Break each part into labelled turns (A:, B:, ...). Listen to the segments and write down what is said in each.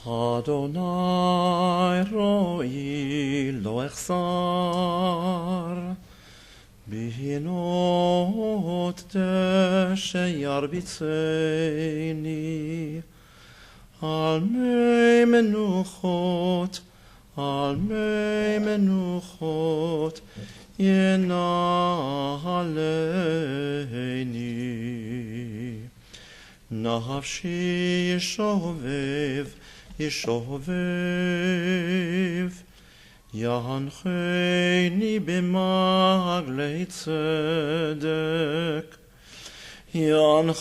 A: Adonai ro'i lo echsar Bihinot deshe yarbitzeni Al mei menuchot yenahaleini Nafshi yishovev Yancheini b'maglei tzedek Yancheini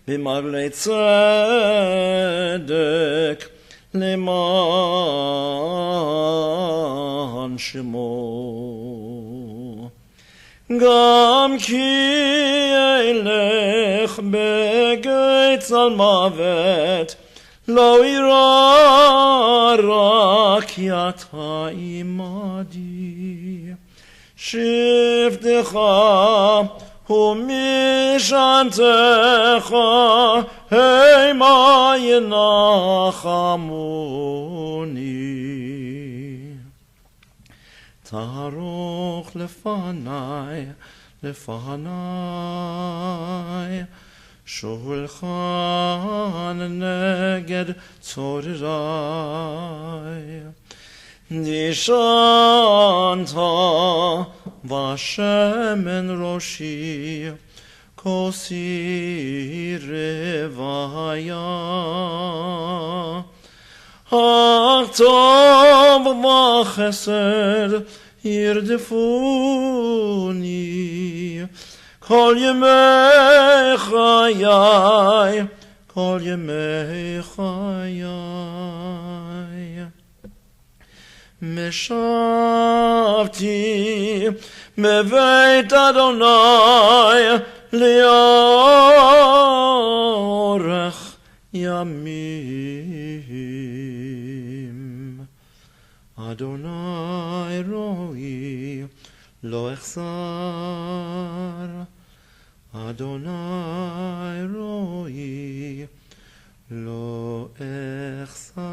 A: b'maglei tzedek Leman shemo Gam ki elech begeitz al mavet Lo ira rak yata imadi Shiftecha hu mishantecha Heima yenachamuni Taruch lefanai Shulchan neged tzorirai Dishanta vashemen roshi Kosi revaya Achtov v'chesed yirdefuni Kol yemei chayai, kol yemei chayai. Meshavti beveit Adonai liorech yamim. Adonai roi lo echsar. Adonai roi lo echsar.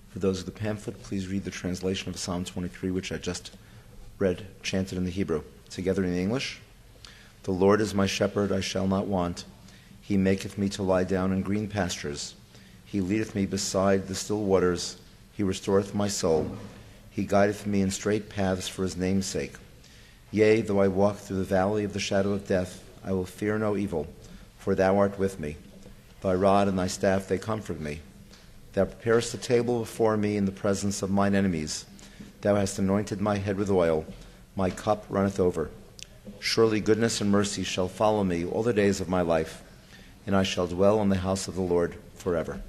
A: For those of the pamphlet, please read the translation of Psalm 23, which I just read, chanted in the Hebrew. Together in the English. The Lord is my shepherd, I shall not want. He maketh me to lie down in green pastures. He leadeth me beside the still waters. He restoreth my soul. He guideth me in straight paths for his name's sake. Yea, though I walk through the valley of the shadow of death, I will fear no evil, for thou art with me. Thy rod and thy staff, they comfort me. Thou preparest a table before me in the presence of mine enemies. Thou hast anointed my head with oil. My cup runneth over. Surely goodness and mercy shall follow me all the days of my life, and I shall dwell in the house of the Lord forever.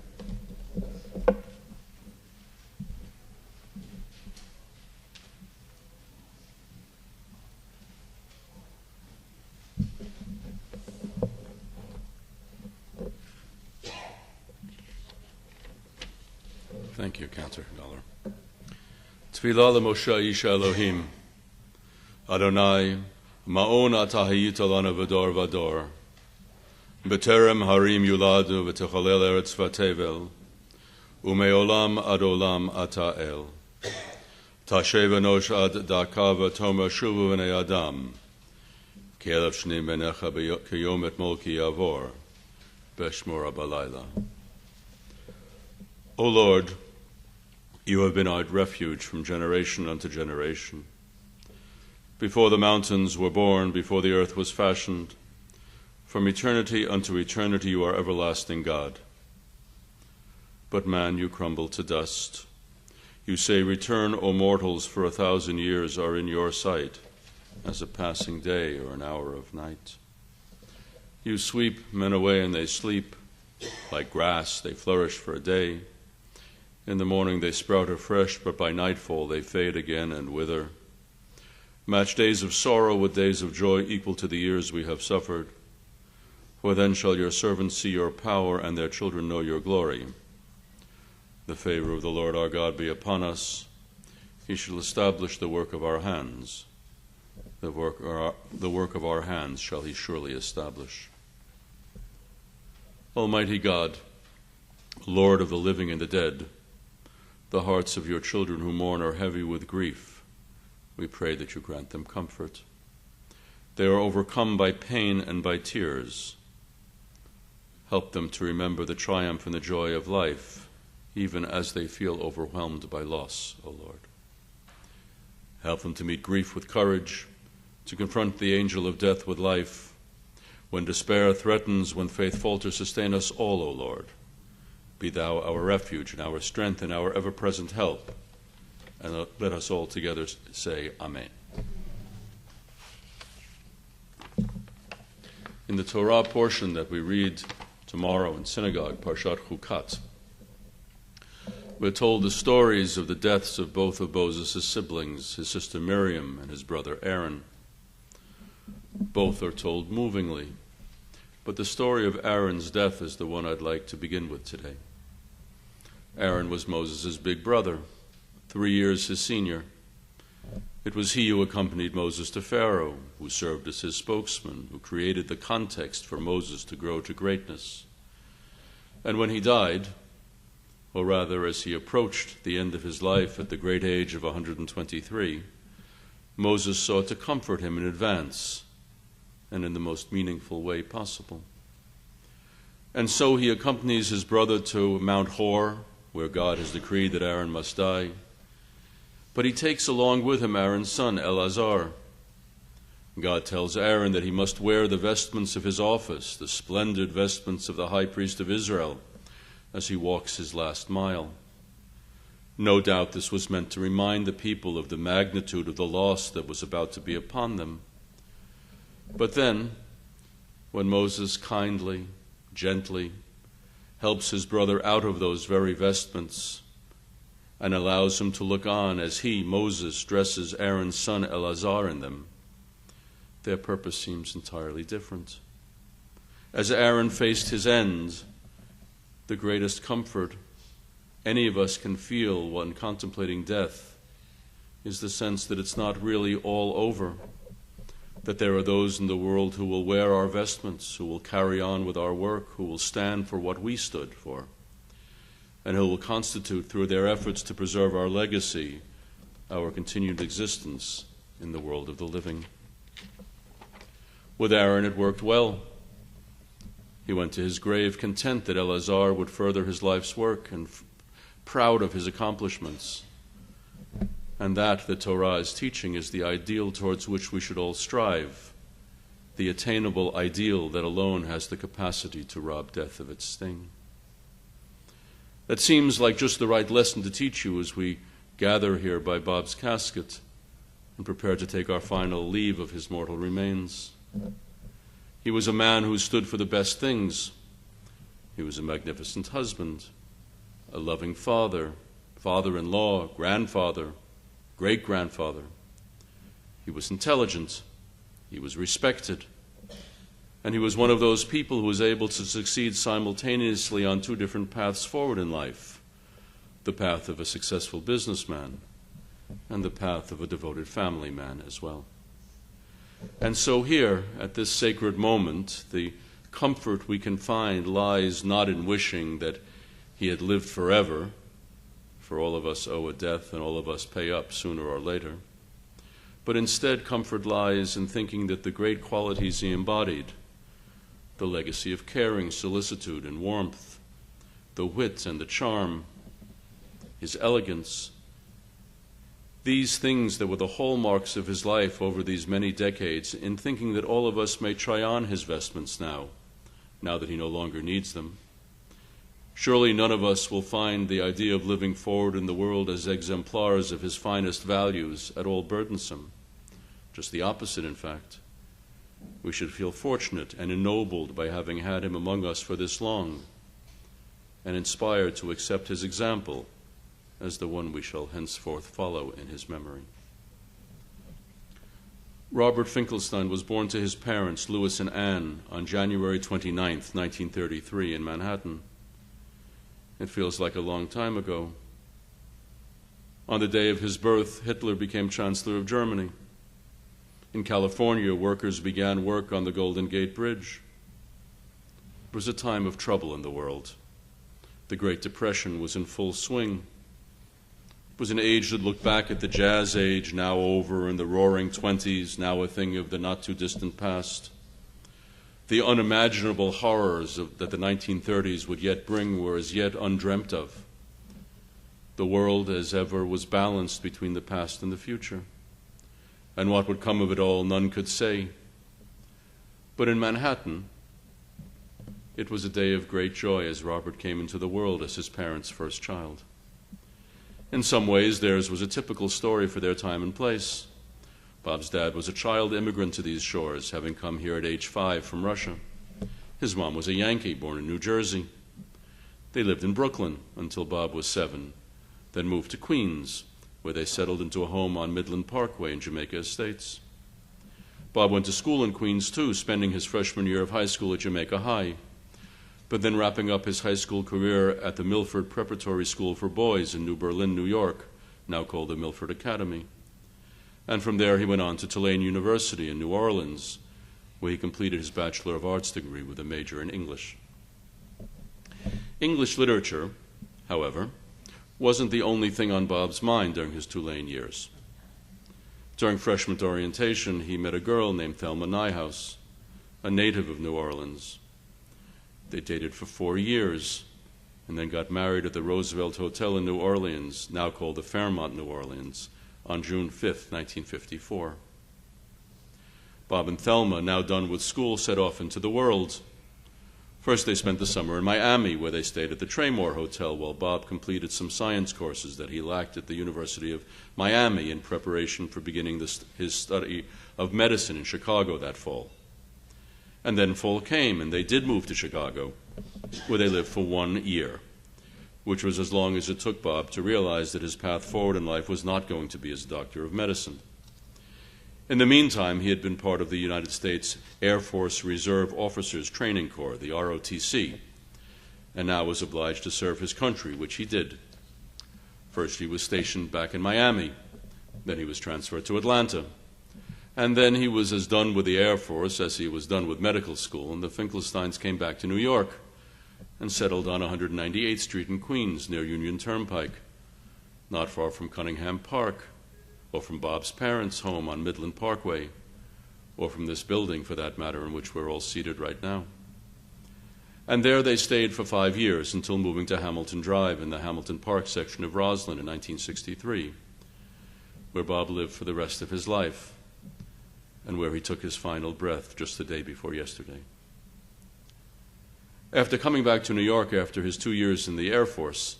B: Thank you, Counselor Dollar. Tfilah l'Moshe ish Elohim. Adonai, ma'on ata hayita lana v'dor v'dor. B'terem harim yuladu v'techalel eretz v'tevel. U'me'olam ad olam ata el. Tashev enosh ad daka v'toma shuvu v'nei adam. Kelev Shneim Benecha Kayom Etmol Ki Yavor, Beshmor Abalayla. O Lord, you have been our refuge from generation unto generation. Before the mountains were born, before the earth was fashioned, from eternity unto eternity you are everlasting God. But man, you crumble to dust. You say, return, O mortals, for 1,000 years are in your sight, as a passing day or an hour of night. You sweep men away and they sleep. Like grass they flourish for a day. In the morning they sprout afresh, but by nightfall they fade again and wither. Match days of sorrow with days of joy equal to the years we have suffered. For then shall your servants see your power, and their children know your glory. The favor of the Lord our God be upon us. He shall establish the work of our hands. The work of our hands shall he surely establish. Almighty God, Lord of the living and the dead, the hearts of your children who mourn are heavy with grief. We pray that you grant them comfort. They are overcome by pain and by tears. Help them to remember the triumph and the joy of life, even as they feel overwhelmed by loss, O Lord. Help them to meet grief with courage, to confront the angel of death with life. When despair threatens, when faith falters, sustain us all, O Lord. Be thou our refuge and our strength and our ever-present help. And let us all together say, Amen. In the Torah portion that we read tomorrow in synagogue, Parshat Chukat, we're told the stories of the deaths of both of Moses' siblings, his sister Miriam and his brother Aaron. Both are told movingly, but the story of Aaron's death is the one I'd like to begin with today. Aaron was Moses' big brother, 3 years his senior. It was he who accompanied Moses to Pharaoh, who served as his spokesman, who created the context for Moses to grow to greatness. And when he died, or rather as he approached the end of his life at the great age of 123, Moses sought to comfort him in advance and in the most meaningful way possible. And so he accompanies his brother to Mount Hor, where God has decreed that Aaron must die. But he takes along with him Aaron's son, Eleazar. God tells Aaron that he must wear the vestments of his office, the splendid vestments of the high priest of Israel, as he walks his last mile. No doubt this was meant to remind the people of the magnitude of the loss that was about to be upon them. But then, when Moses kindly, gently, helps his brother out of those very vestments and allows him to look on as he, Moses, dresses Aaron's son Eleazar in them, their purpose seems entirely different. As Aaron faced his end, the greatest comfort any of us can feel when contemplating death is the sense that it's not really all over, that there are those in the world who will wear our vestments, who will carry on with our work, who will stand for what we stood for, and who will constitute, through their efforts to preserve our legacy, our continued existence in the world of the living. With Aaron it worked well. He went to his grave content that Eleazar would further his life's work and proud of his accomplishments. And that, the Torah is teaching, is the ideal towards which we should all strive, the attainable ideal that alone has the capacity to rob death of its sting. That seems like just the right lesson to teach you as we gather here by Bob's casket and prepare to take our final leave of his mortal remains. He was a man who stood for the best things. He was a magnificent husband, a loving father, father-in-law, grandfather, great-grandfather. He was intelligent. He was respected. And he was one of those people who was able to succeed simultaneously on two different paths forward in life, the path of a successful businessman and the path of a devoted family man as well. And so here, at this sacred moment, the comfort we can find lies not in wishing that he had lived forever, for all of us owe a death and all of us pay up sooner or later, but instead comfort lies in thinking that the great qualities he embodied, the legacy of caring, solicitude, and warmth, the wit and the charm, his elegance, these things that were the hallmarks of his life over these many decades, in thinking that all of us may try on his vestments now that he no longer needs them. Surely none of us will find the idea of living forward in the world as exemplars of his finest values at all burdensome. Just the opposite, in fact. We should feel fortunate and ennobled by having had him among us for this long, and inspired to accept his example as the one we shall henceforth follow in his memory. Robert Finkelstein was born to his parents, Louis and Anne, on January 29, 1933, in Manhattan. It feels like a long time ago. On the day of his birth, Hitler became Chancellor of Germany. In California, workers began work on the Golden Gate Bridge. It was a time of trouble in the world. The Great Depression was in full swing. It was an age that looked back at the Jazz Age, now over, and the Roaring Twenties, now a thing of the not-too-distant past. The unimaginable horrors that the 1930s would yet bring were as yet undreamt of. The world, as ever, was balanced between the past and the future. And what would come of it all, none could say. But in Manhattan, it was a day of great joy as Robert came into the world as his parents' first child. In some ways, theirs was a typical story for their time and place. Bob's dad was a child immigrant to these shores, having come here at age 5 from Russia. His mom was a Yankee, born in New Jersey. They lived in Brooklyn until Bob was 7, then moved to Queens, where they settled into a home on Midland Parkway in Jamaica Estates. Bob went to school in Queens, too, spending his freshman year of high school at Jamaica High, but then wrapping up his high school career at the Milford Preparatory School for Boys in New Berlin, New York, now called the Milford Academy. And from there he went on to Tulane University in New Orleans, where he completed his Bachelor of Arts degree with a major in English. English literature, however, wasn't the only thing on Bob's mind during his Tulane years. During freshman orientation, he met a girl named Thelma Nyhouse, a native of New Orleans. They dated for 4 years and then got married at the Roosevelt Hotel in New Orleans, now called the Fairmont New Orleans, on June 5, 1954. Bob and Thelma, now done with school, set off into the world. First, they spent the summer in Miami, where they stayed at the Traymore Hotel while Bob completed some science courses that he lacked at the University of Miami in preparation for beginning his study of medicine in Chicago that fall. And then fall came, and they did move to Chicago, where they lived for 1 year, which was as long as it took Bob to realize that his path forward in life was not going to be as a doctor of medicine. In the meantime, he had been part of the United States Air Force Reserve Officers Training Corps, the ROTC, and now was obliged to serve his country, which he did. First, he was stationed back in Miami. Then he was transferred to Atlanta. And then he was as done with the Air Force as he was done with medical school, and the Finkelsteins came back to New York and settled on 198th Street in Queens, near Union Turnpike, not far from Cunningham Park, or from Bob's parents' home on Midland Parkway, or from this building, for that matter, in which we're all seated right now. And there they stayed for 5 years until moving to Hamilton Drive in the Hamilton Park section of Roslyn in 1963, where Bob lived for the rest of his life, and where he took his final breath just the day before yesterday. After coming back to New York after his 2 years in the Air Force,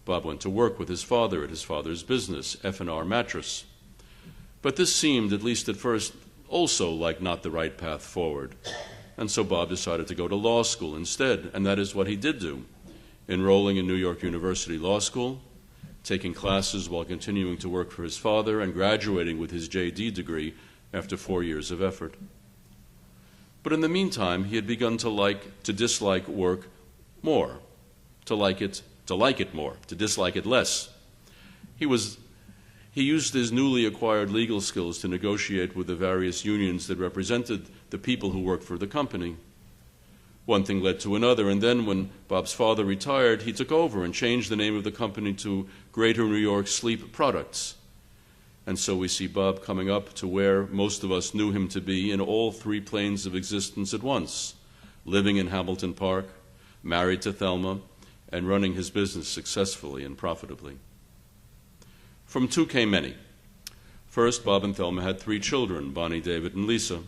B: Bob went to work with his father at his father's business, F&R Mattress. But this seemed, at least at first, also like not the right path forward. And so Bob decided to go to law school instead, and that is what he did do, enrolling in New York University Law School, taking classes while continuing to work for his father, and graduating with his J.D. degree after 4 years of effort. But in the meantime, he had begun to dislike work more, to like it more, to dislike it less. He used his newly acquired legal skills to negotiate with the various unions that represented the people who worked for the company. One thing led to another, and then when Bob's father retired, he took over and changed the name of the company to Greater New York Sleep Products. And so we see Bob coming up to where most of us knew him to be in all three planes of existence at once, living in Hamilton Park, married to Thelma, and running his business successfully and profitably. From two came many. First, Bob and Thelma had three children, Bonnie, David, and Lisa.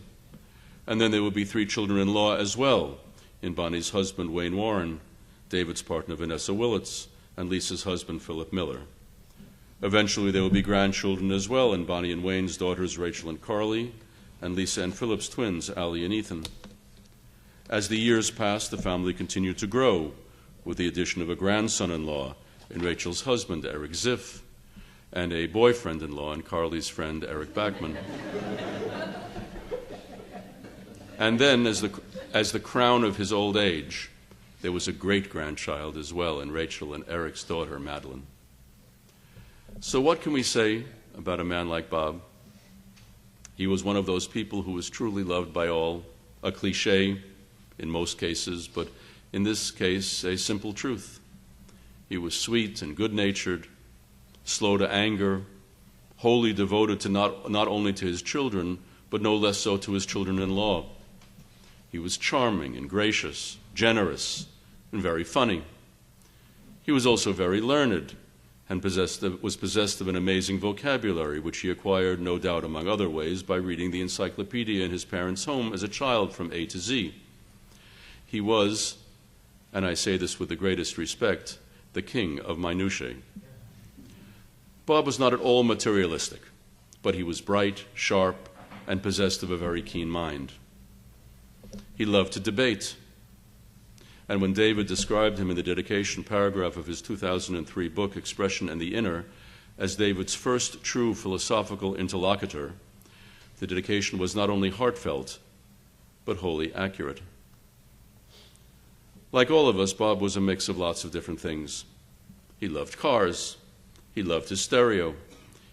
B: And then there would be three children-in-law as well, in Bonnie's husband, Wayne Warren, David's partner, Vanessa Willits, and Lisa's husband, Philip Miller. Eventually, there would be grandchildren as well, in Bonnie and Wayne's daughters, Rachel and Carly, and Lisa and Philip's twins, Allie and Ethan. As the years passed, the family continued to grow, with the addition of a grandson-in-law in Rachel's husband, Eric Ziff, and a boyfriend-in-law in Carly's friend, Eric Bachman. And then, as the crown of his old age, there was a great-grandchild as well in Rachel and Eric's daughter, Madeline. So what can we say about a man like Bob? He was one of those people who was truly loved by all, a cliché in most cases, but in this case, a simple truth. He was sweet and good-natured, slow to anger, wholly devoted to not only to his children, but no less so to his children-in-law. He was charming and gracious, generous, and very funny. He was also very learned and was possessed of an amazing vocabulary, which he acquired, no doubt among other ways, by reading the encyclopedia in his parents' home as a child from A to Z. He was, and I say this with the greatest respect, the king of minutiae. Bob was not at all materialistic, but he was bright, sharp, and possessed of a very keen mind. He loved to debate. And when David described him in the dedication paragraph of his 2003 book, Expression and the Inner, as David's first true philosophical interlocutor, the dedication was not only heartfelt, but wholly accurate. Like all of us, Bob was a mix of lots of different things. He loved cars. He loved his stereo.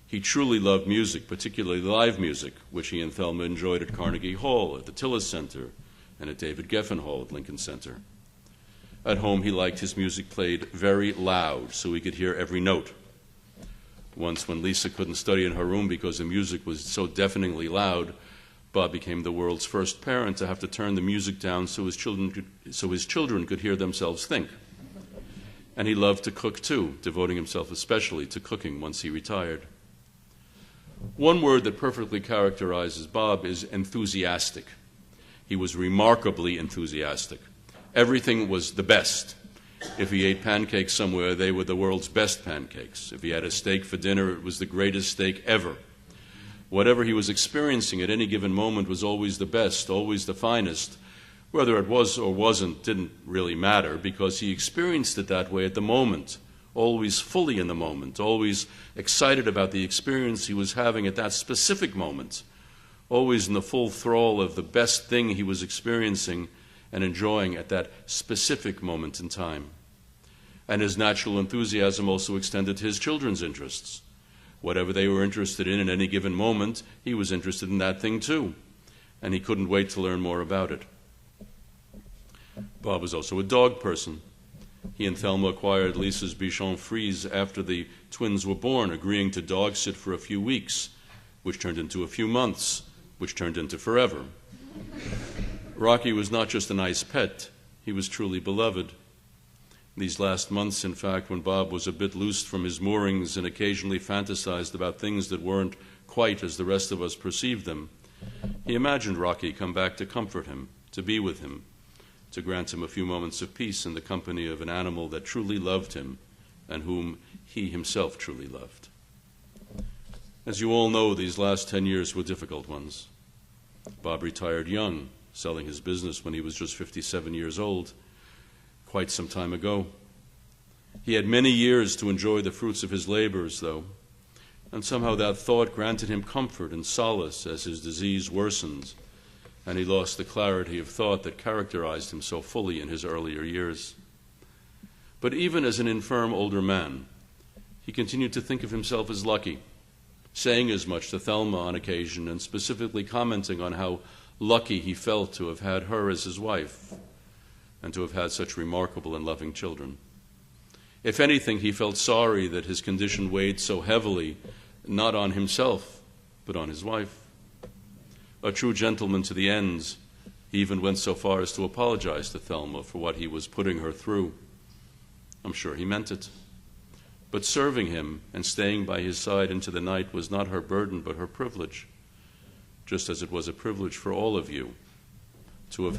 B: He truly loved music, particularly live music, which he and Thelma enjoyed at Carnegie Hall, at the Tillis Center, and at David Geffen Hall at Lincoln Center. At home, he liked his music played very loud so he could hear every note. Once, when Lisa couldn't study in her room because the music was so deafeningly loud, Bob became the world's first parent to have to turn the music down so his children could hear themselves think. And he loved to cook too, devoting himself especially to cooking once he retired. One word that perfectly characterizes Bob is enthusiastic. He was remarkably enthusiastic. Everything was the best. If he ate pancakes somewhere, they were the world's best pancakes. If he had a steak for dinner, it was the greatest steak ever. Whatever he was experiencing at any given moment was always the best, always the finest. Whether it was or wasn't didn't really matter because he experienced it that way at the moment, always fully in the moment, always excited about the experience he was having at that specific moment, always in the full thrall of the best thing he was experiencing and enjoying at that specific moment in time. And his natural enthusiasm also extended to his children's interests. Whatever they were interested in at any given moment, he was interested in that thing too, and he couldn't wait to learn more about it. Bob was also a dog person. He and Thelma acquired Lisa's Bichon Frise after the twins were born, agreeing to dog sit for a few weeks, which turned into a few months, which turned into forever. Rocky was not just a nice pet, he was truly beloved. These last months, in fact, when Bob was a bit loosed from his moorings and occasionally fantasized about things that weren't quite as the rest of us perceived them, he imagined Rocky come back to comfort him, to be with him, to grant him a few moments of peace in the company of an animal that truly loved him and whom he himself truly loved. As you all know, these last 10 years were difficult ones. Bob retired young, selling his business when he was just 57 years old, quite some time ago. He had many years to enjoy the fruits of his labors, though, and somehow that thought granted him comfort and solace as his disease worsened, and he lost the clarity of thought that characterized him so fully in his earlier years. But even as an infirm older man, he continued to think of himself as lucky, saying as much to Thelma on occasion and specifically commenting on how lucky he felt to have had her as his wife and to have had such remarkable and loving children. If anything, he felt sorry that his condition weighed so heavily not on himself, but on his wife. A true gentleman to the end, he even went so far as to apologize to Thelma for what he was putting her through. I'm sure he meant it. But serving him and staying by his side into the night was not her burden, but her privilege, just as it was a privilege for all of you to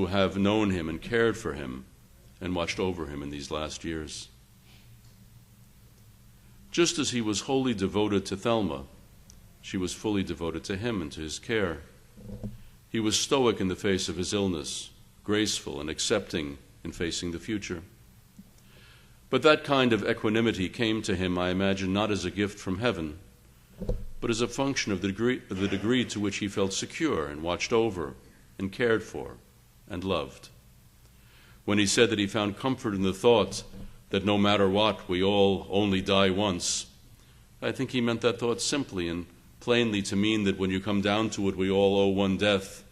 B: have known him and cared for him and watched over him in these last years. Just as he was wholly devoted to Thelma, she was fully devoted to him and to his care. He was stoic in the face of his illness, graceful and accepting in facing the future. But that kind of equanimity came to him, I imagine, not as a gift from heaven, but as a function of the degree to which he felt secure and watched over and cared for and loved. When he said that he found comfort in the thought that no matter what, we all only die once, I think he meant that thought simply and plainly to mean that when you come down to it, we all owe one death,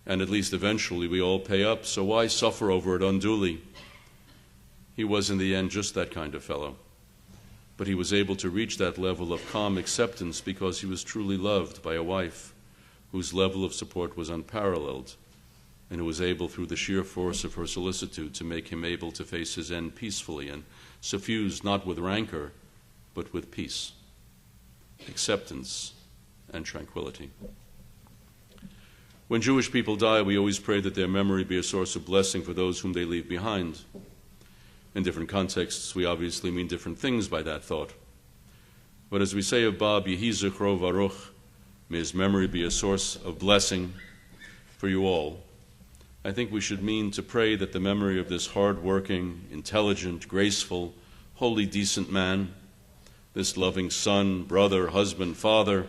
B: and at least eventually we all pay up, so why suffer over it unduly? He was in the end just that kind of fellow. But he was able to reach that level of calm acceptance because he was truly loved by a wife whose level of support was unparalleled, and who was able, through the sheer force of her solicitude, to make him able to face his end peacefully and suffused not with rancor, but with peace, acceptance, and tranquility. When Jewish people die, we always pray that their memory be a source of blessing for those whom they leave behind. In different contexts, we obviously mean different things by that thought. But as we say of Bob, Yehi Zichro Baruch, may his memory be a source of blessing for you all, I think we should mean to pray that the memory of this hard-working, intelligent, graceful, wholly decent man, this loving son, brother, husband, father,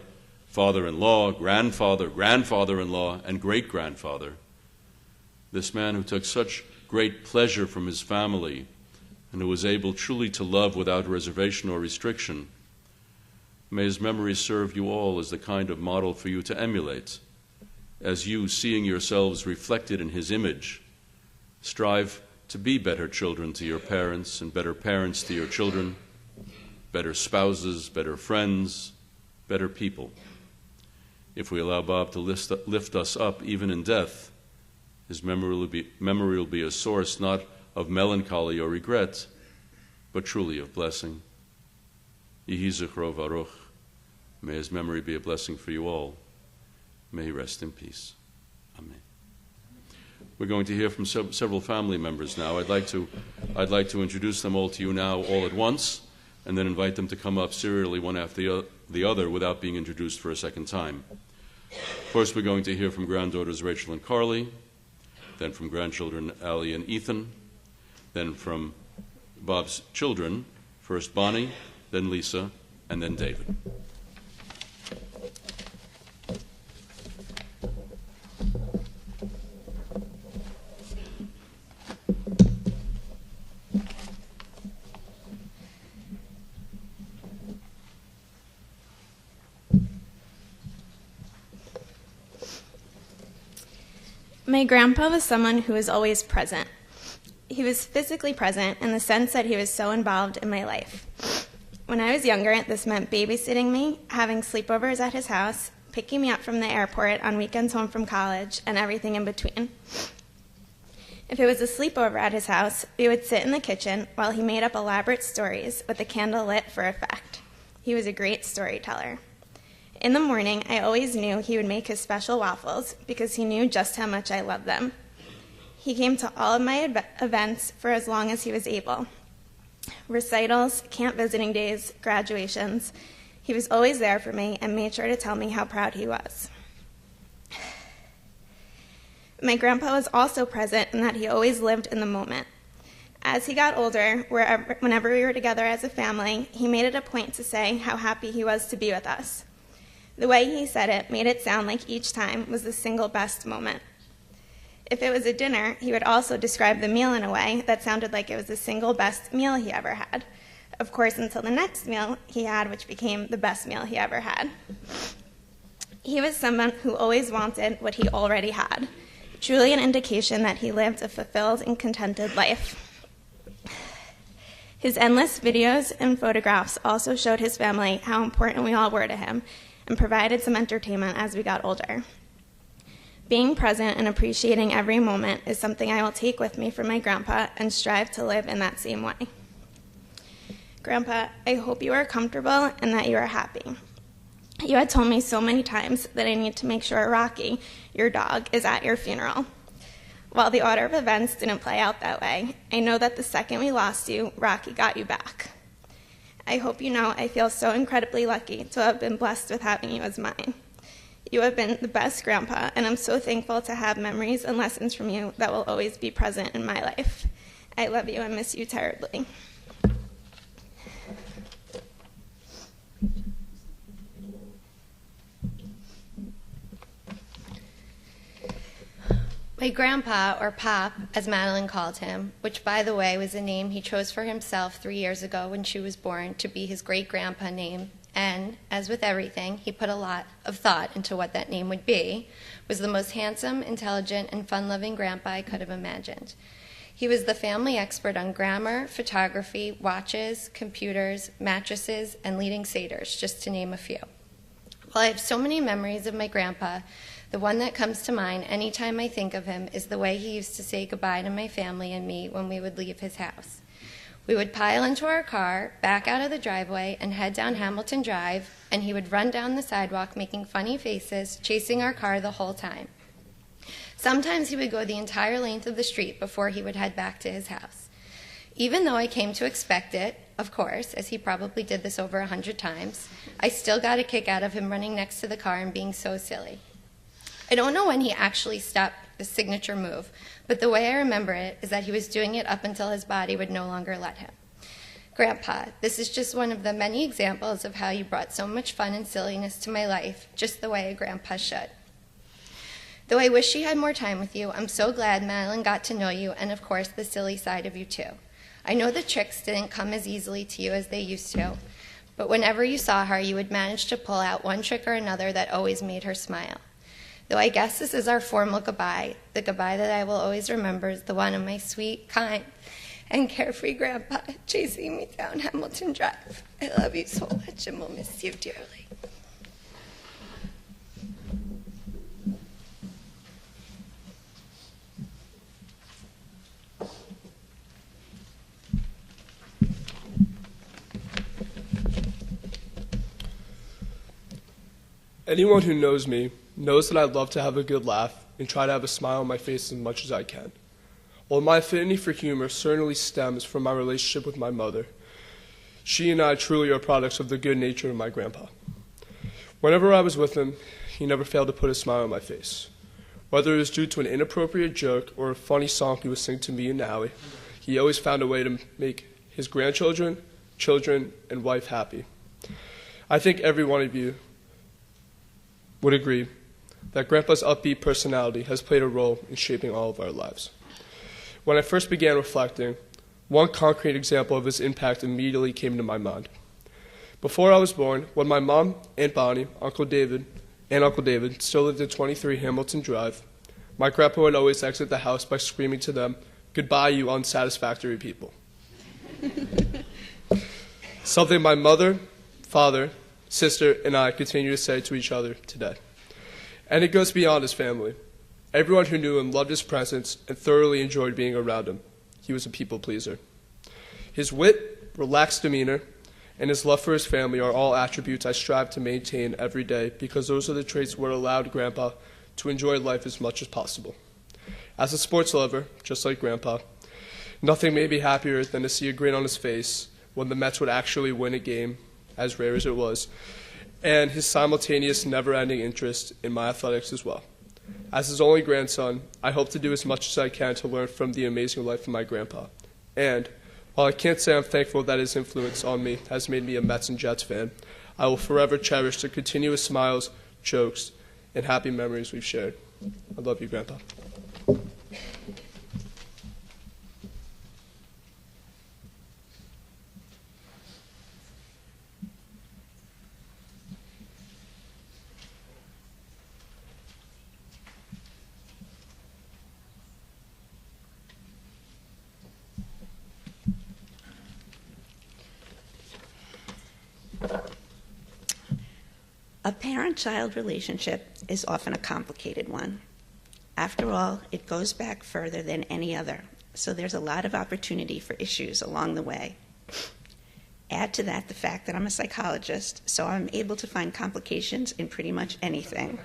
B: father-in-law, grandfather, grandfather-in-law, and great-grandfather, this man who took such great pleasure from his family and who was able truly to love without reservation or restriction, may his memory serve you all as the kind of model for you to emulate, as you, seeing yourselves reflected in his image, strive to be better children to your parents and better parents to your children, better spouses, better friends, better people. If we allow Bob to lift us up even in death, his memory will be a source not of melancholy or regret, but truly of blessing. Yehi Zichro Baruch. May his memory be a blessing for you all. May he rest in peace. Amen. We're going to hear from several family members now. I'd like to introduce them all to you now all at once, and then invite them to come up serially one after the other without being introduced for a second time. First, we're going to hear from granddaughters Rachel and Carly, then from grandchildren Ali and Ethan, then from Bob's children, first Bonnie, then Lisa, and then David.
C: My grandpa was someone who was always present. He was physically present in the sense that he was so involved in my life. When I was younger, this meant babysitting me, having sleepovers at his house, picking me up from the airport on weekends home from college, and everything in between. If it was a sleepover at his house, we would sit in the kitchen while he made up elaborate stories with the candle lit for effect. He was a great storyteller. In the morning, I always knew he would make his special waffles because he knew just how much I loved them. He came to all of my events for as long as he was able. Recitals, camp visiting days, graduations. He was always there for me and made sure to tell me how proud he was. My grandpa was also present in that he always lived in the moment. As he got older, whenever we were together as a family, he made it a point to say how happy he was to be with us. The way he said it made it sound like each time was the single best moment. If it was a dinner, he would also describe the meal in a way that sounded like it was the single best meal he ever had. Of course, until the next meal he had, which became the best meal he ever had. He was someone who always wanted what he already had, truly an indication that he lived a fulfilled and contented life. His endless videos and photographs also showed his family how important we all were to him and provided some entertainment as we got older. Being present and appreciating every moment is something I will take with me from my grandpa and strive to live in that same way. Grandpa, I hope you are comfortable and that you are happy. You had told me so many times that I need to make sure Rocky, your dog, is at your funeral. While the order of events didn't play out that way, I know that the second we lost you, Rocky got you back. I hope you know I feel so incredibly lucky to have been blessed with having you as mine. You have been the best grandpa, and I'm so thankful to have memories and lessons from you that will always be present in my life. I love you and miss you terribly.
D: My grandpa, or Pop, as Madeline called him, which, by the way, was a name he chose for himself 3 years ago when she was born to be his great-grandpa name, and, as with everything, he put a lot of thought into what that name would be, was the most handsome, intelligent, and fun-loving grandpa I could have imagined. He was the family expert on grammar, photography, watches, computers, mattresses, and leading satyrs, just to name a few. While I have so many memories of my grandpa, the one that comes to mind anytime I think of him is the way he used to say goodbye to my family and me when we would leave his house. We would pile into our car, back out of the driveway, and head down Hamilton Drive, and he would run down the sidewalk making funny faces, chasing our car the whole time. Sometimes he would go the entire length of the street before he would head back to his house. Even though I came to expect it, of course, as he probably did this over 100 times, I still got a kick out of him running next to the car and being so silly. I don't know when he actually stopped the signature move, but the way I remember it is that he was doing it up until his body would no longer let him. Grandpa, this is just one of the many examples of how you brought so much fun and silliness to my life, just the way a grandpa should. Though I wish she had more time with you, I'm so glad Madeline got to know you and, of course, the silly side of you, too. I know the tricks didn't come as easily to you as they used to, but whenever you saw her, you would manage to pull out one trick or another that always made her smile. Though I guess this is our formal goodbye, the goodbye that I will always remember is the one of my sweet, kind, and carefree grandpa chasing me down Hamilton Drive. I love you so much and will miss you dearly.
E: Anyone who knows me knows that I love to have a good laugh and try to have a smile on my face as much as I can. While my affinity for humor certainly stems from my relationship with my mother, she and I truly are products of the good nature of my grandpa. Whenever I was with him, he never failed to put a smile on my face. Whether it was due to an inappropriate joke or a funny song he would sing to me and Howie, he always found a way to make his grandchildren, children, and wife happy. I think every one of you would agree that Grandpa's upbeat personality has played a role in shaping all of our lives. When I first began reflecting, one concrete example of his impact immediately came to my mind. Before I was born, when my mom, Aunt Bonnie, Uncle David still lived at 23 Hamilton Drive, my grandpa would always exit the house by screaming to them, "Goodbye, you unsatisfactory people." Something my mother, father, sister, and I continue to say to each other today. And it goes beyond his family. Everyone who knew him loved his presence and thoroughly enjoyed being around him. He was a people pleaser. His wit, relaxed demeanor, and his love for his family are all attributes I strive to maintain every day because those are the traits what allowed Grandpa to enjoy life as much as possible. As a sports lover, just like Grandpa, nothing made me happier than to see a grin on his face when the Mets would actually win a game, as rare as it was, and his simultaneous never-ending interest in my athletics as well. As his only grandson, I hope to do as much as I can to learn from the amazing life of my grandpa. And while I can't say I'm thankful that his influence on me has made me a Mets and Jets fan, I will forever cherish the continuous smiles, jokes, and happy memories we've shared. I love you, Grandpa.
F: A parent-child relationship is often a complicated one. After all, it goes back further than any other, so there's a lot of opportunity for issues along the way. Add to that the fact that I'm a psychologist, so I'm able to find complications in pretty much anything.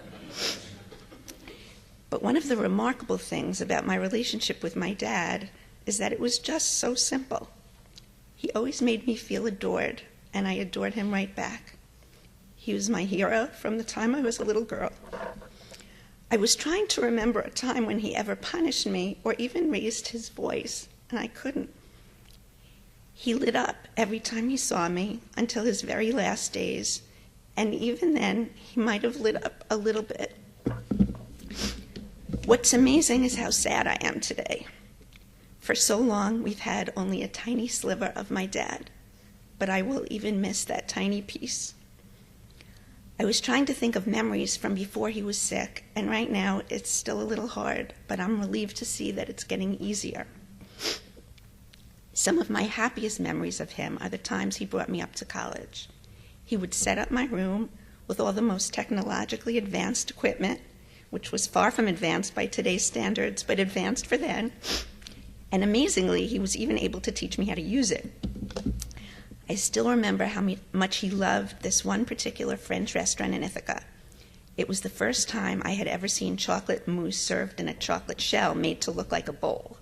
F: But one of the remarkable things about my relationship with my dad is that it was just so simple. He always made me feel adored, and I adored him right back. He was my hero from the time I was a little girl. I was trying to remember a time when he ever punished me or even raised his voice, and I couldn't. He lit up every time he saw me until his very last days, and even then, he might have lit up a little bit. What's amazing is how sad I am today. For so long, we've had only a tiny sliver of my dad, but I will even miss that tiny piece. I was trying to think of memories from before he was sick, and right now it's still a little hard, but I'm relieved to see that it's getting easier. Some of my happiest memories of him are the times he brought me up to college. He would set up my room with all the most technologically advanced equipment, which was far from advanced by today's standards, but advanced for then. And amazingly, he was even able to teach me how to use it. I still remember how much he loved this one particular French restaurant in Ithaca. It was the first time I had ever seen chocolate mousse served in a chocolate shell made to look like a bowl.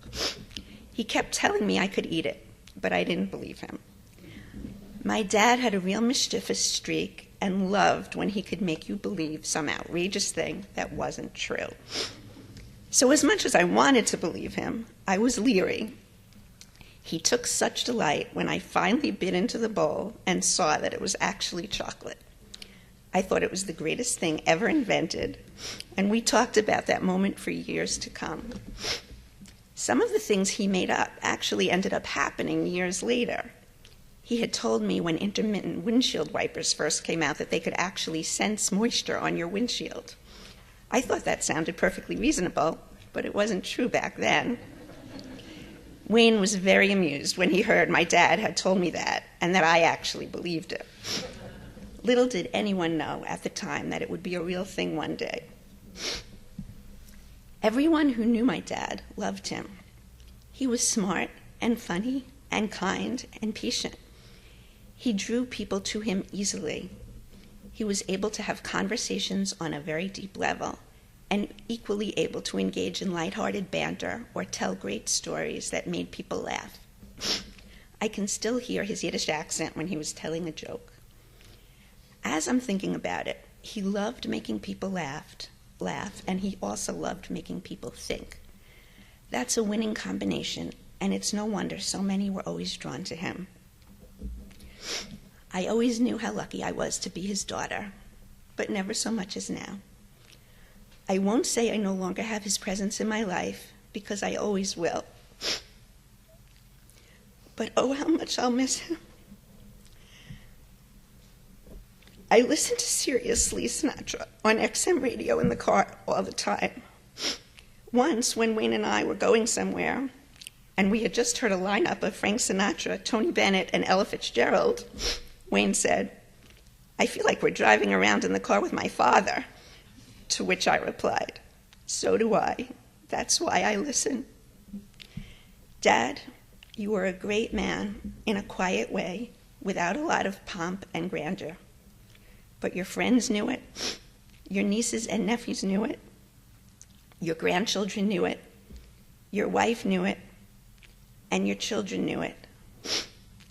F: He kept telling me I could eat it, but I didn't believe him. My dad had a real mischievous streak and loved when he could make you believe some outrageous thing that wasn't true. So as much as I wanted to believe him, I was leery. He took such delight when I finally bit into the bowl and saw that it was actually chocolate. I thought it was the greatest thing ever invented, and we talked about that moment for years to come. Some of the things he made up actually ended up happening years later. He had told me when intermittent windshield wipers first came out that they could actually sense moisture on your windshield. I thought that sounded perfectly reasonable, but it wasn't true back then. Wayne was very amused when he heard my dad had told me that, and that I actually believed it. Little did anyone know at the time that it would be a real thing one day. Everyone who knew my dad loved him. He was smart and funny and kind and patient. He drew people to him easily. He was able to have conversations on a very deep level and equally able to engage in lighthearted banter or tell great stories that made people laugh. I can still hear his Yiddish accent when he was telling a joke. As I'm thinking about it, he loved making people laugh, and he also loved making people think. That's a winning combination, and it's no wonder so many were always drawn to him. I always knew how lucky I was to be his daughter, but never so much as now. I won't say I no longer have his presence in my life, because I always will. But oh, how much I'll miss him. I listen to Sirius Sinatra on XM radio in the car all the time. Once, when Wayne and I were going somewhere, and we had just heard a lineup of Frank Sinatra, Tony Bennett, and Ella Fitzgerald, Wayne said, "I feel like we're driving around in the car with my father." To which I replied, "So do I. That's why I listen." Dad, you were a great man in a quiet way, without a lot of pomp and grandeur. But your friends knew it. Your nieces and nephews knew it. Your grandchildren knew it. Your wife knew it. And your children knew it.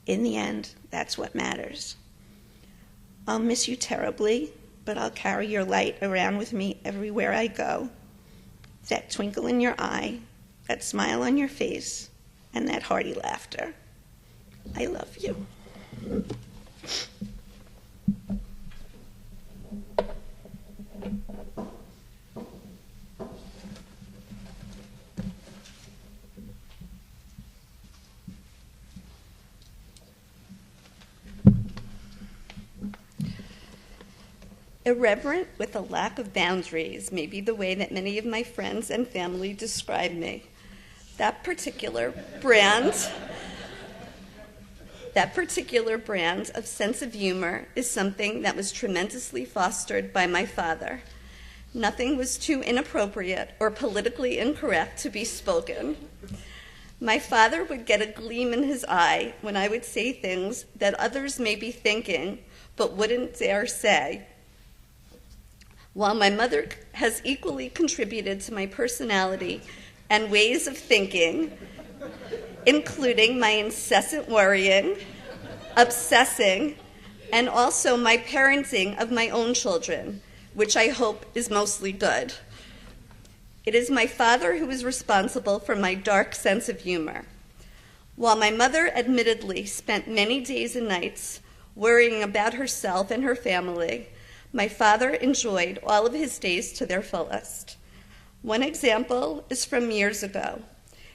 F: In the end, that's what matters. I'll miss you terribly, but I'll carry your light around with me everywhere I go. That twinkle in your eye, that smile on your face, and that hearty laughter. I love you.
G: Irreverent with a lack of boundaries may be the way that many of my friends and family describe me. That particular brand That particular brand of sense of humor is something that was tremendously fostered by my father. Nothing was too inappropriate or politically incorrect to be spoken. My father would get a gleam in his eye when I would say things that others may be thinking but wouldn't dare say. While my mother has equally contributed to my personality and ways of thinking, including my incessant worrying, obsessing, and also my parenting of my own children, which I hope is mostly good. It is my father who is responsible for my dark sense of humor. While my mother admittedly spent many days and nights worrying about herself and her family, my father enjoyed all of his days to their fullest. One example is from years ago.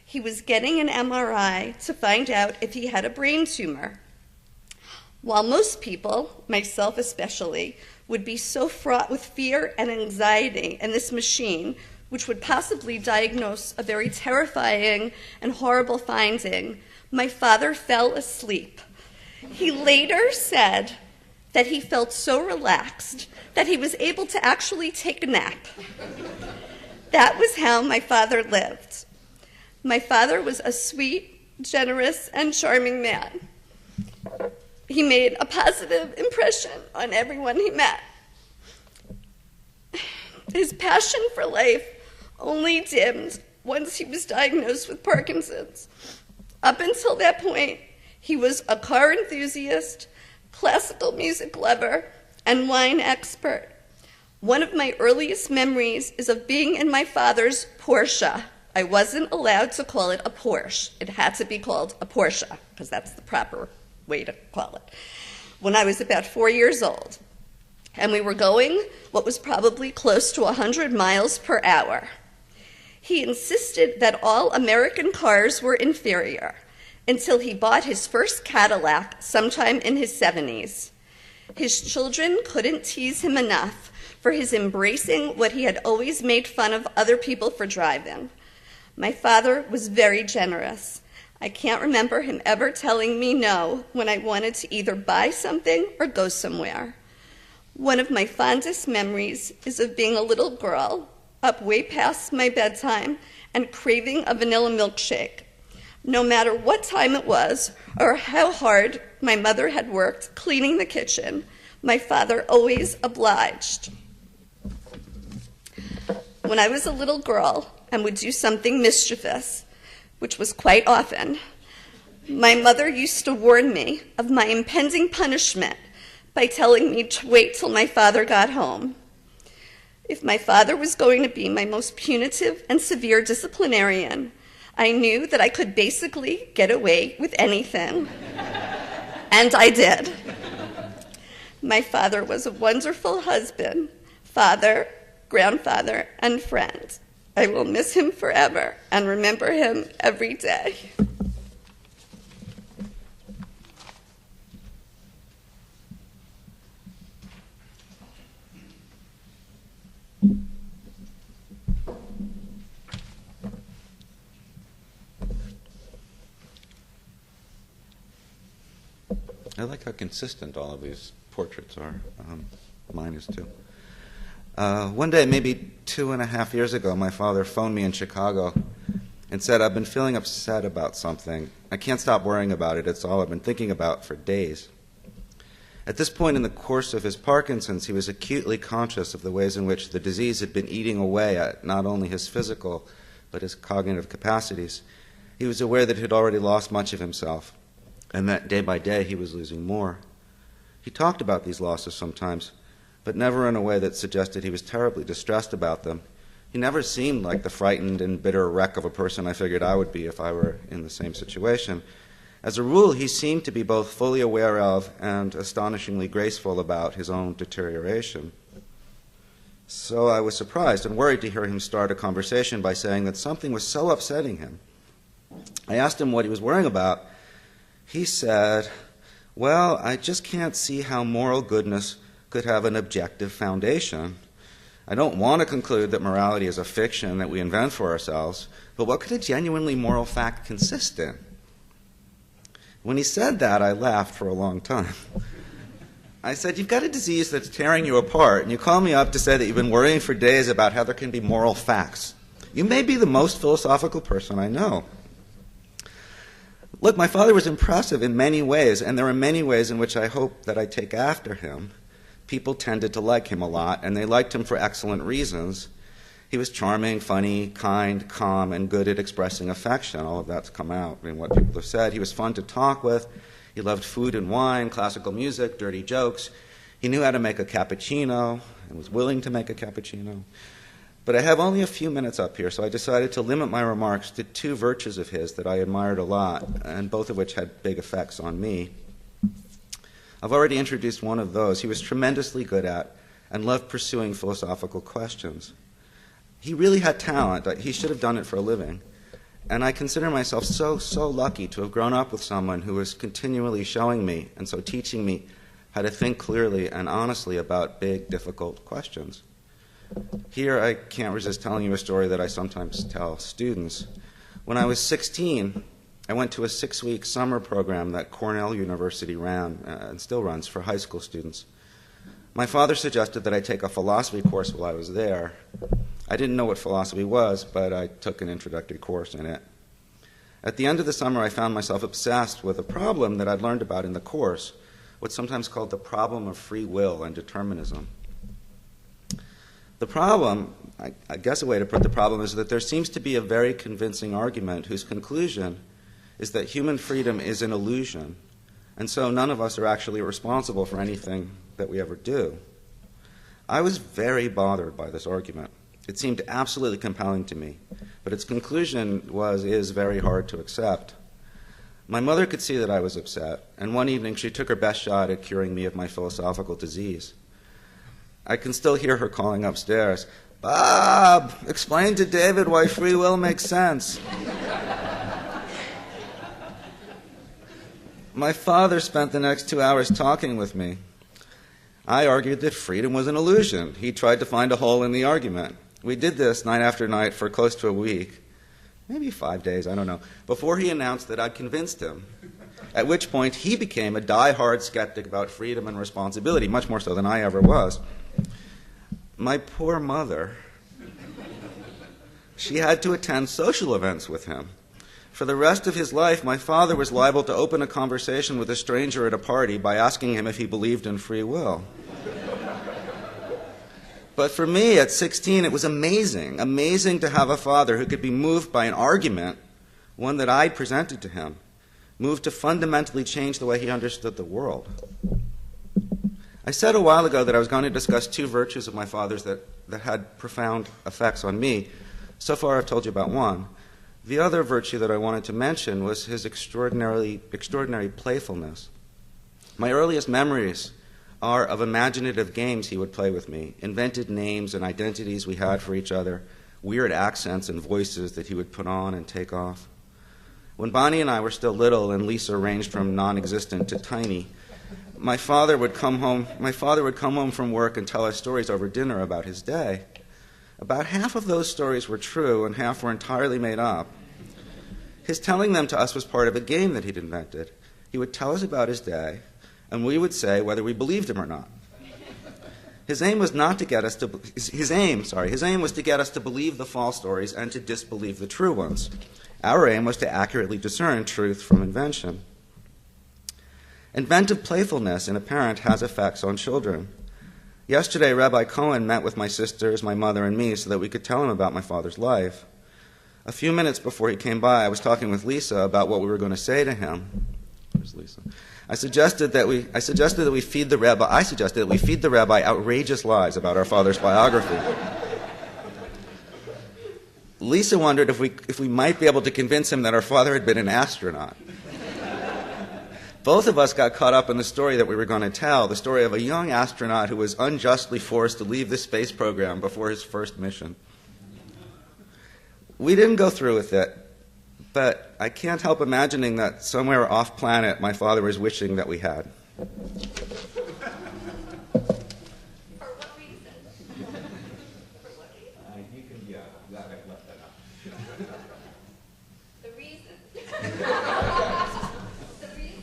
G: He was getting an MRI to find out if he had a brain tumor. While most people, myself especially, would be so fraught with fear and anxiety in this machine, which would possibly diagnose a very terrifying and horrible finding, my father fell asleep. He later said that he felt so relaxed that he was able to actually take a nap. That was how my father lived. My father was a sweet, generous, and charming man. He made a positive impression on everyone he met. His passion for life only dimmed once he was diagnosed with Parkinson's. Up until that point, he was a car enthusiast, classical music lover, and wine expert. One of my earliest memories is of being in my father's Porsche. I wasn't allowed to call it a Porsche. It had to be called a Porsche, because that's the proper way to call it. When I was about 4 years old, and we were going what was probably close to 100 miles per hour. He insisted that all American cars were inferior until he bought his first Cadillac sometime in his 70s. His children couldn't tease him enough for his embracing what he had always made fun of other people for driving. My father was very generous. I can't remember him ever telling me no when I wanted to either buy something or go somewhere. One of my fondest memories is of being a little girl, up way past my bedtime, and craving a vanilla milkshake. No matter what time it was or how hard my mother had worked cleaning the kitchen, my father always obliged. When I was a little girl and would do something mischievous, which was quite often, my mother used to warn me of my impending punishment by telling me to wait till my father got home. If my father was going to be my most punitive and severe disciplinarian, I knew that I could basically get away with anything. And I did. My father was a wonderful husband, father, grandfather, and friend. I will miss him forever and remember him every day.
A: I like how consistent all of these portraits are. Mine is too. One day, maybe 2.5 years ago, my father phoned me in Chicago and said, "I've been feeling upset about something. I can't stop worrying about it. It's all I've been thinking about for days." At this point in the course of his Parkinson's, he was acutely conscious of the ways in which the disease had been eating away at not only his physical, but his cognitive capacities. He was aware that he had already lost much of himself, and that day by day he was losing more. He talked about these losses sometimes, but never in a way that suggested he was terribly distressed about them. He never seemed like the frightened and bitter wreck of a person I figured I would be if I were in the same situation. As a rule, he seemed to be both fully aware of and astonishingly graceful about his own deterioration. So I was surprised and worried to hear him start a conversation by saying that something was so upsetting him. I asked him what he was worrying about. He said, "Well, I just can't see how moral goodness could have an objective foundation. I don't want to conclude that morality is a fiction that we invent for ourselves, but what could a genuinely moral fact consist in?" When he said that, I laughed for a long time. I said, "You've got a disease that's tearing you apart, and you call me up to say that you've been worrying for days about how there can be moral facts. You may be the most philosophical person I know." Look, my father was impressive in many ways, and there are many ways in which I hope that I take after him. People tended to like him a lot, and they liked him for excellent reasons. He was charming, funny, kind, calm, and good at expressing affection. All of that's come out in what people have said. He was fun to talk with. He loved food and wine, classical music, dirty jokes. He knew how to make a cappuccino and was willing to make a cappuccino. But I have only a few minutes up here, so I decided to limit my remarks to two virtues of his that I admired a lot, and both of which had big effects on me. I've already introduced one of those. He was tremendously good at and loved pursuing philosophical questions. He really had talent. He should have done it for a living. And I consider myself so lucky to have grown up with someone who was continually showing me and so teaching me how to think clearly and honestly about big, difficult questions. Here, I can't resist telling you a story that I sometimes tell students. When I was 16, I went to a 6-week summer program that Cornell University ran and still runs for high school students. My father suggested that I take a philosophy course while I was there. I didn't know what philosophy was, but I took an introductory course in it. At the end of the summer, I found myself obsessed with a problem that I'd learned about in the course, what's sometimes called the problem of free will and determinism. The problem, I guess a way to put the problem, is that there seems to be a very convincing argument whose conclusion is that human freedom is an illusion, and so none of us are actually responsible for anything that we ever do. I was very bothered by this argument. It seemed absolutely compelling to me, but its conclusion is very hard to accept. My mother could see that I was upset, and one evening she took her best shot at curing me of my philosophical disease. I can still hear her calling upstairs, "Bob, explain to David why free will makes sense." My father spent the next 2 hours talking with me. I argued that freedom was an illusion. He tried to find a hole in the argument. We did this night after night for close to a week, maybe 5 days, I don't know, before he announced that I'd convinced him, at which point he became a die-hard skeptic about freedom and responsibility, much more so than I ever was. My poor mother, she had to attend social events with him. For the rest of his life, my father was liable to open a conversation with a stranger at a party by asking him if he believed in free will. But for me, at 16, it was amazing to have a father who could be moved by an argument, one that I'd presented to him, moved to fundamentally change the way he understood the world. I said a while ago that I was going to discuss two virtues of my father's that had profound effects on me. So far, I've told you about one. The other virtue that I wanted to mention was his extraordinary playfulness. My earliest memories are of imaginative games he would play with me, invented names and identities we had for each other, weird accents and voices that he would put on and take off. When Bonnie and I were still little and Lisa ranged from non-existent to tiny, my father would come home from work and tell us stories over dinner about his day. About half of those stories were true and half were entirely made up. His telling them to us was part of a game that he'd invented. He would tell us about his day, and we would say whether we believed him or not. His aim was to get us to believe the false stories and to disbelieve the true ones. Our aim was to accurately discern truth from invention. Inventive playfulness in a parent has effects on children. Yesterday, Rabbi Cohen met with my sisters, my mother, and me so that we could tell him about my father's life. A few minutes before he came by, I was talking with Lisa about what we were going to say to him. Where's Lisa? I suggested that we feed the rabbi outrageous lies about our father's biography. Lisa wondered if we might be able to convince him that our father had been an astronaut. Both of us got caught up in the story that we were going to tell, the story of a young astronaut who was unjustly forced to leave the space program before his first mission. We didn't go through with it, but I can't help imagining that somewhere off-planet my father was wishing that we had.
G: For what reason? For what reason?
A: You can, glad I left that out.
G: The reason. The reason.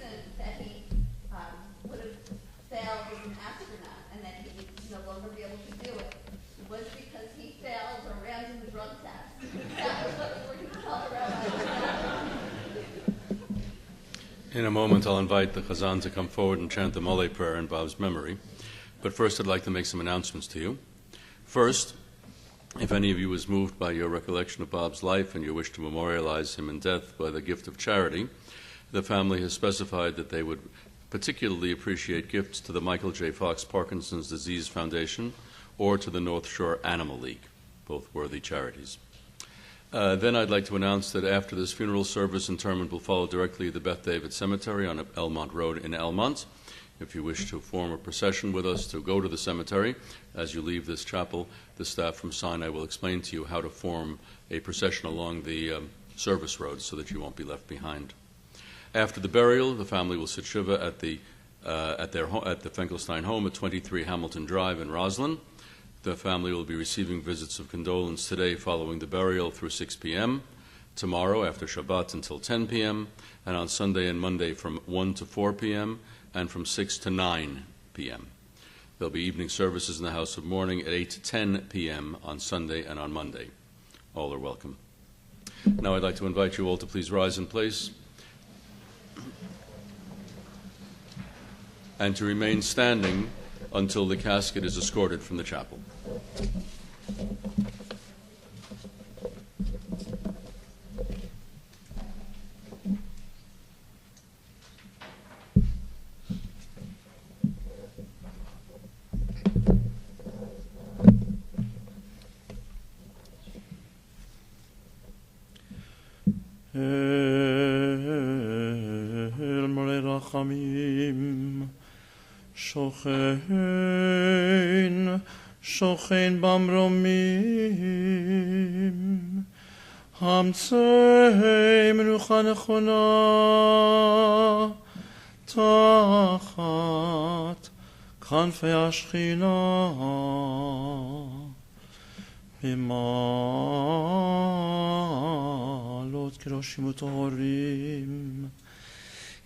B: In a moment, I'll invite the Chazan to come forward and chant the Mole prayer in Bob's memory. But first, I'd like to make some announcements to you. First, if any of you is moved by your recollection of Bob's life and you wish to memorialize him in death by the gift of charity, the family has specified that they would particularly appreciate gifts to the Michael J. Fox Parkinson's Disease Foundation or to the North Shore Animal League, both worthy charities. Then I'd like to announce that after this funeral service, interment will follow directly at the Beth David Cemetery on Elmont Road in Elmont. If you wish to form a procession with us to go to the cemetery, as you leave this chapel, the staff from Sinai will explain to you how to form a procession along the service road so that you won't be left behind. After the burial, the family will sit Shiva at the Finkelstein home at 23 Hamilton Drive in Roslyn. The family will be receiving visits of condolence today following the burial through 6 p.m., tomorrow after Shabbat until 10 p.m., and on Sunday and Monday from 1 to 4 p.m., and from 6 to 9 p.m. There'll be evening services in the House of Mourning at 8 to 10 p.m. on Sunday and on Monday. All are welcome. Now I'd like to invite you all to please rise in place and to remain standing until the casket is escorted from the chapel.
H: El Mole Rachamim Shochen Bamromim Hamtzei Menucha Nechona Tachat Kanfei Ashchina B'malot Kedoshim U'Tohorim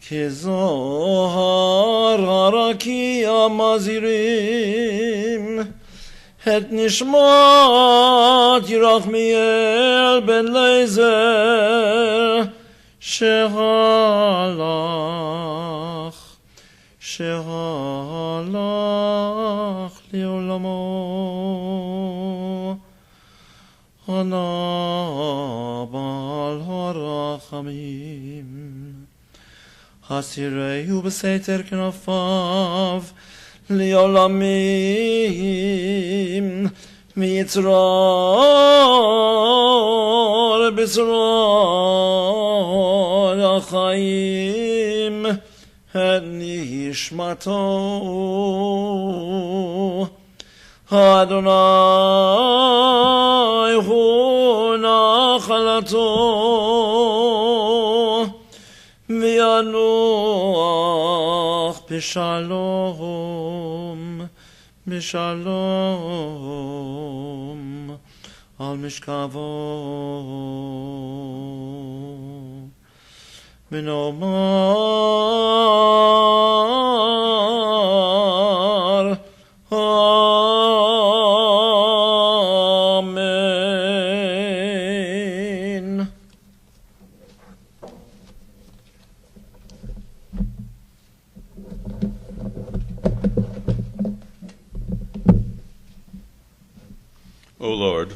H: Kezohar Harakia Mazirim Het Nishmat Yerachmiel Ben Leizer Shehalach Liolamo Hanabal Harachamim Hasirehu B'Seiter Knafav Liolamim Mitzror B'Tzror Achaim Nishmato Adonai Hu Nachalato V'yanuach B'Shalom Al Mishkavo V'nomar Amen.
B: O Lord,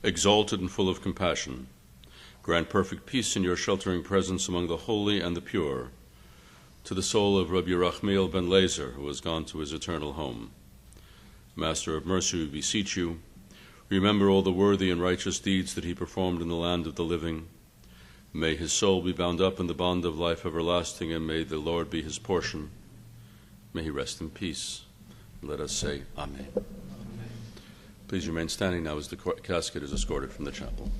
B: exalted and full of compassion, grant perfect peace in your sheltering presence among the holy and the pure, to the soul of Rabbi Yerachmiel ben Leizer, who has gone to his eternal home. Master of mercy, we beseech you, remember all the worthy and righteous deeds that he performed in the land of the living. May his soul be bound up in the bond of life everlasting, and may the Lord be his portion. May he rest in peace. Let us say Amen. Please remain standing now as the casket is escorted from the chapel.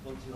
H: Thank you.